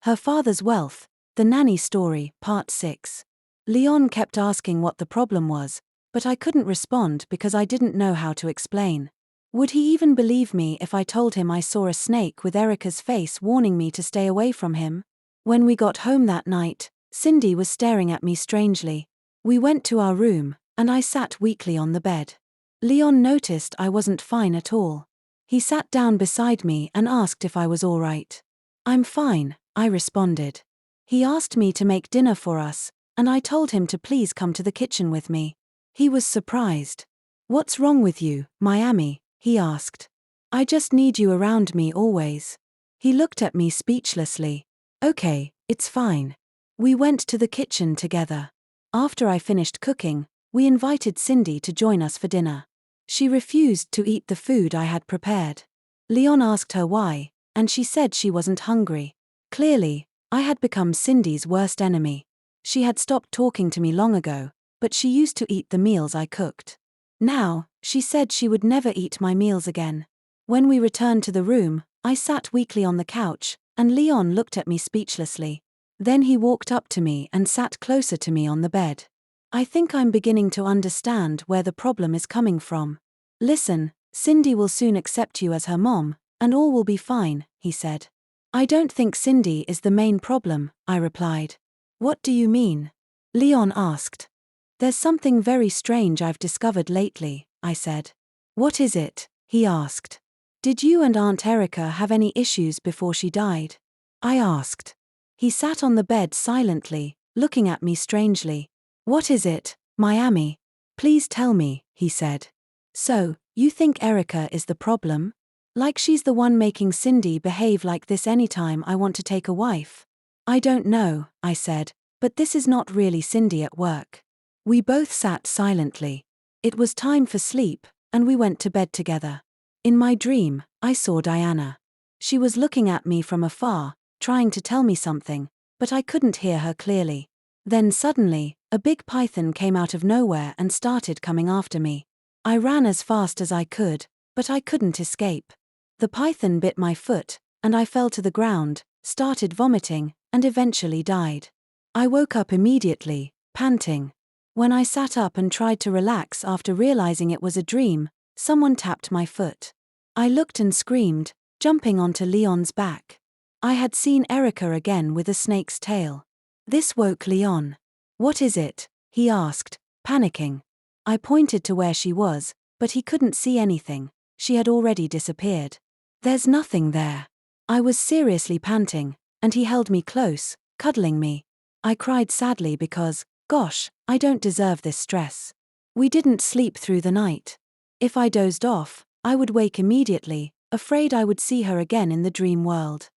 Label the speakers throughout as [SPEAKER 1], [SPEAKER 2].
[SPEAKER 1] Her father's wealth, the nanny story, part 6. Lyon kept asking what the problem was, but I couldn't respond because I didn't know how to explain. Would he even believe me if I told him I saw a snake with Erica's face warning me to stay away from him? When we got home that night, Cindy was staring at me strangely. We went to our room, and I sat weakly on the bed. Lyon noticed I wasn't fine at all. He sat down beside me and asked if I was all right. "I'm fine," I responded. He asked me to make dinner for us, and I told him to please come to the kitchen with me. He was surprised. "What's wrong with you, Miami?" he asked. "I just need you around me always." He looked at me speechlessly. "Okay, it's fine." We went to the kitchen together. After I finished cooking, we invited Cindy to join us for dinner. She refused to eat the food I had prepared. Lyon asked her why, and she said she wasn't hungry. Clearly, I had become Cindy's worst enemy. She had stopped talking to me long ago, but she used to eat the meals I cooked. Now, she said she would never eat my meals again. When we returned to the room, I sat weakly on the couch, and Lyon looked at me speechlessly. Then he walked up to me and sat closer to me on the bed. "I think I'm beginning to understand where the problem is coming from. Listen, Cindy will soon accept you as her mom, and all will be fine," he said. "I don't think Cindy is the main problem," I replied. "What do you mean?" Lyon asked. "There's something very strange I've discovered lately," I said. "What is it?" he asked. "Did you and Aunt Erica have any issues before she died?" I asked. He sat on the bed silently, looking at me strangely. "What is it, Miami? Please tell me," he said. "So, you think Erica is the problem? Like she's the one making Cindy behave like this anytime I want to take a wife?" "I don't know," I said, "but this is not really Cindy at work." We both sat silently. It was time for sleep, and we went to bed together. In my dream, I saw Diana. She was looking at me from afar, trying to tell me something, but I couldn't hear her clearly. Then suddenly, a big python came out of nowhere and started coming after me. I ran as fast as I could, but I couldn't escape. The python bit my foot, and I fell to the ground, started vomiting, and eventually died. I woke up immediately, panting. When I sat up and tried to relax after realizing it was a dream, someone tapped my foot. I looked and screamed, jumping onto Lyon's back. I had seen Erica again with a snake's tail. This woke Lyon. "What is it?" he asked, panicking. I pointed to where she was, but he couldn't see anything. She had already disappeared. "There's nothing there." I was seriously panting, and he held me close, cuddling me. I cried sadly because, gosh, I don't deserve this stress. We didn't sleep through the night. If I dozed off, I would wake immediately, afraid I would see her again in the dream world.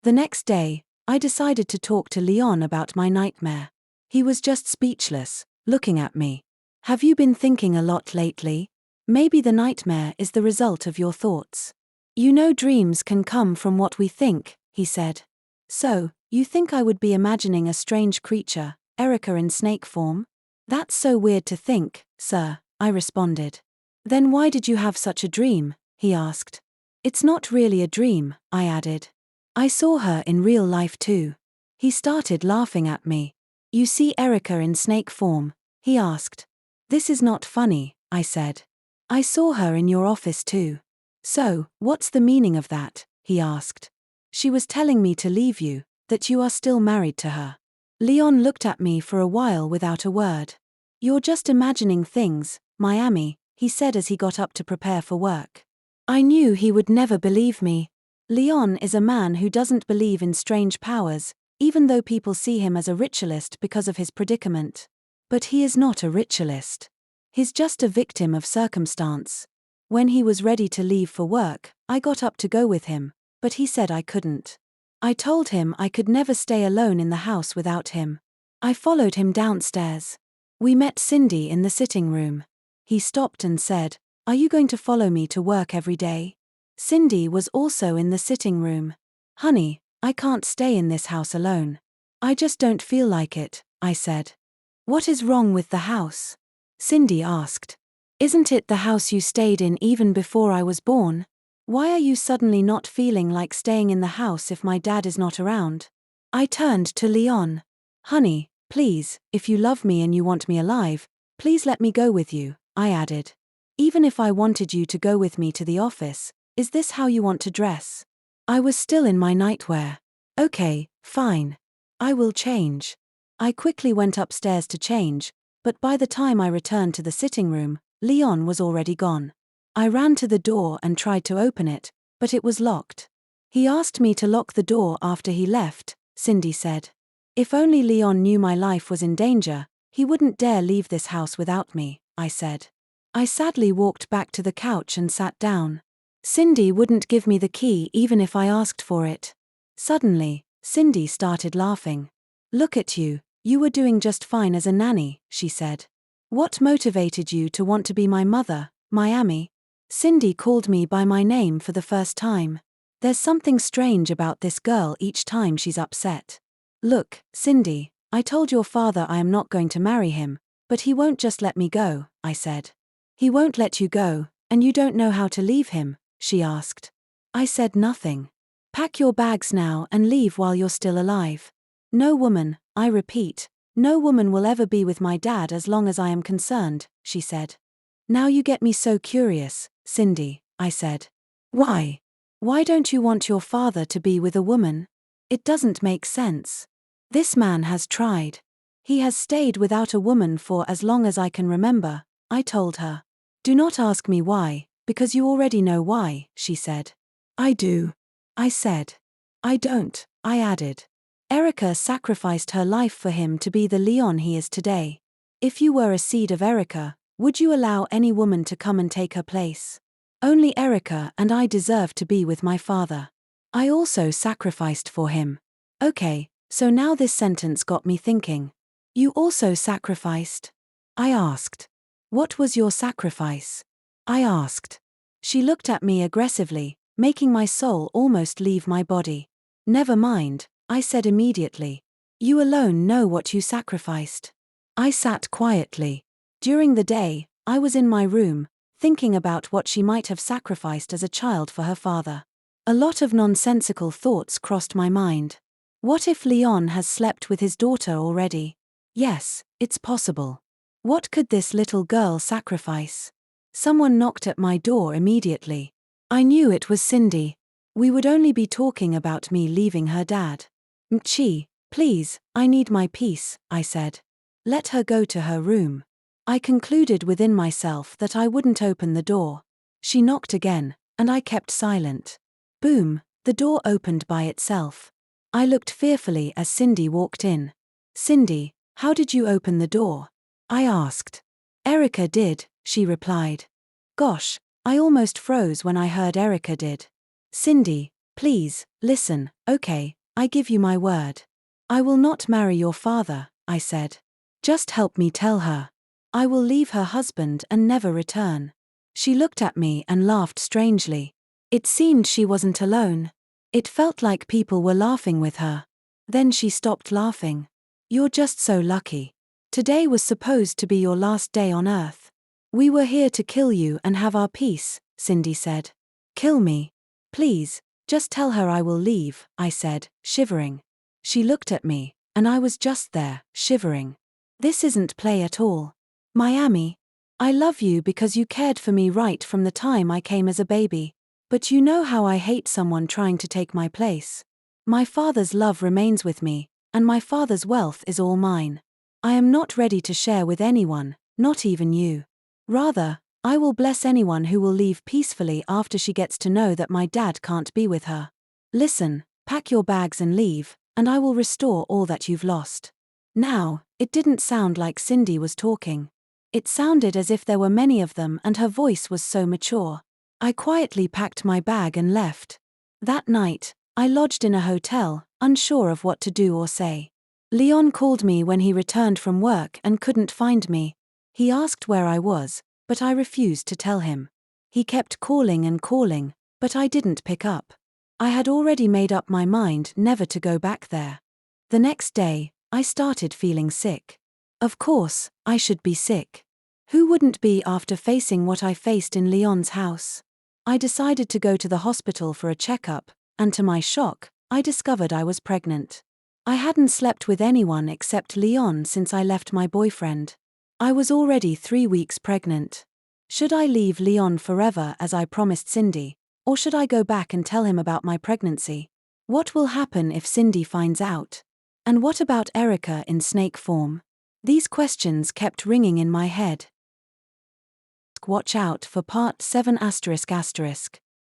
[SPEAKER 1] The next day, I decided to talk to Lyon about my nightmare. He was just speechless, looking at me. "Have you been thinking a lot lately? Maybe the nightmare is the result of your thoughts. You know, dreams can come from what we think," he said. "So, you think I would be imagining a strange creature, Erica in snake form?" "That's so weird to think, sir," I responded. "Then why did you have such a dream?" he asked. "It's not really a dream," I added. "I saw her in real life too." He started laughing at me. "You see Erica in snake form?" he asked. "This is not funny," I said. "I saw her in your office too." "So, what's the meaning of that?" he asked. "She was telling me to leave you, that you are still married to her." Lyon looked at me for a while without a word. "You're just imagining things, Miami," he said as he got up to prepare for work. I knew he would never believe me. Lyon is a man who doesn't believe in strange powers, even though people see him as a ritualist because of his predicament. But he is not a ritualist. He's just a victim of circumstance. When he was ready to leave for work, I got up to go with him, but he said I couldn't. I told him I could never stay alone in the house without him. I followed him downstairs. We met Cindy in the sitting room. He stopped and said, "Are you going to follow me to work every day?" Cindy was also in the sitting room. "Honey, I can't stay in this house alone. I just don't feel like it," I said. "What is wrong with the house?" Cindy asked. "Isn't it the house you stayed in even before I was born? Why are you suddenly not feeling like staying in the house if my dad is not around?" I turned to Lyon. Honey, please, if you love me and you want me alive, please let me go with you, I added. Even if I wanted you to go with me to the office, is this how you want to dress? I was still in my nightwear. Okay, fine. I will change. I quickly went upstairs to change, but by the time I returned to the sitting room, Lyon was already gone. I ran to the door and tried to open it, but it was locked. He asked me to lock the door after he left, Cindy said. If only Lyon knew my life was in danger, he wouldn't dare leave this house without me, I said. I sadly walked back to the couch and sat down. Cindy wouldn't give me the key even if I asked for it. Suddenly, Cindy started laughing. Look at you, you were doing just fine as a nanny, she said. What motivated you to want to be my mother, Miami? Cindy called me by my name for the first time. There's something strange about this girl each time she's upset. Look, Cindy, I told your father I am not going to marry him, but he won't just let me go, I said. He won't let you go, and you don't know how to leave him, she asked. I said nothing. Pack your bags now and leave while you're still alive. No woman, I repeat, no woman will ever be with my dad as long as I am concerned, she said. Now you get me so curious, Cindy, I said. Why? Why don't you want your father to be with a woman? It doesn't make sense. This man has tried. He has stayed without a woman for as long as I can remember, I told her. Do not ask me why, because you already know why, she said. I do. I said. I don't, I added. Erica sacrificed her life for him to be the Lyon he is today. If you were a seed of Erica, would you allow any woman to come and take her place? Only Erica and I deserve to be with my father. I also sacrificed for him. Okay, so now this sentence got me thinking. You also sacrificed? I asked. What was your sacrifice? I asked. She looked at me aggressively, making my soul almost leave my body. Never mind, I said immediately. You alone know what you sacrificed. I sat quietly. During the day, I was in my room, thinking about what she might have sacrificed as a child for her father. A lot of nonsensical thoughts crossed my mind. What if Lyon has slept with his daughter already? Yes, it's possible. What could this little girl sacrifice? Someone knocked at my door immediately. I knew it was Cindy. We would only be talking about me leaving her dad. Mchi, please, I need my peace, I said. Let her go to her room. I concluded within myself that I wouldn't open the door. She knocked again, and I kept silent. Boom, the door opened by itself. I looked fearfully as Cindy walked in. Cindy, how did you open the door? I asked. Erica did, she replied. Gosh, I almost froze when I heard Erica did. Cindy, please, listen, okay, I give you my word. I will not marry your father, I said. Just help me tell her. I will leave her husband and never return. She looked at me and laughed strangely. It seemed she wasn't alone. It felt like people were laughing with her. Then she stopped laughing. You're just so lucky. Today was supposed to be your last day on Earth. We were here to kill you and have our peace, Cindy said. Kill me? Please, just tell her I will leave, I said, shivering. She looked at me, and I was just there, shivering. This isn't play at all. Miami, I love you because you cared for me right from the time I came as a baby. But you know how I hate someone trying to take my place. My father's love remains with me, and my father's wealth is all mine. I am not ready to share with anyone, not even you. Rather, I will bless anyone who will leave peacefully after she gets to know that my dad can't be with her. Listen, pack your bags and leave, and I will restore all that you've lost. Now, it didn't sound like Cindy was talking. It sounded as if there were many of them and her voice was so mature. I quietly packed my bag and left. That night, I lodged in a hotel, unsure of what to do or say. Lyon called me when he returned from work and couldn't find me. He asked where I was, but I refused to tell him. He kept calling and calling, but I didn't pick up. I had already made up my mind never to go back there. The next day, I started feeling sick. Of course, I should be sick. Who wouldn't be after facing what I faced in Lyon's house? I decided to go to the hospital for a checkup, and to my shock, I discovered I was pregnant. I hadn't slept with anyone except Lyon since I left my boyfriend. I was already 3 weeks pregnant. Should I leave Lyon forever as I promised Cindy, or should I go back and tell him about my pregnancy? What will happen if Cindy finds out? And what about Erica in snake form? These questions kept ringing in my head. Watch out for part 7 ***.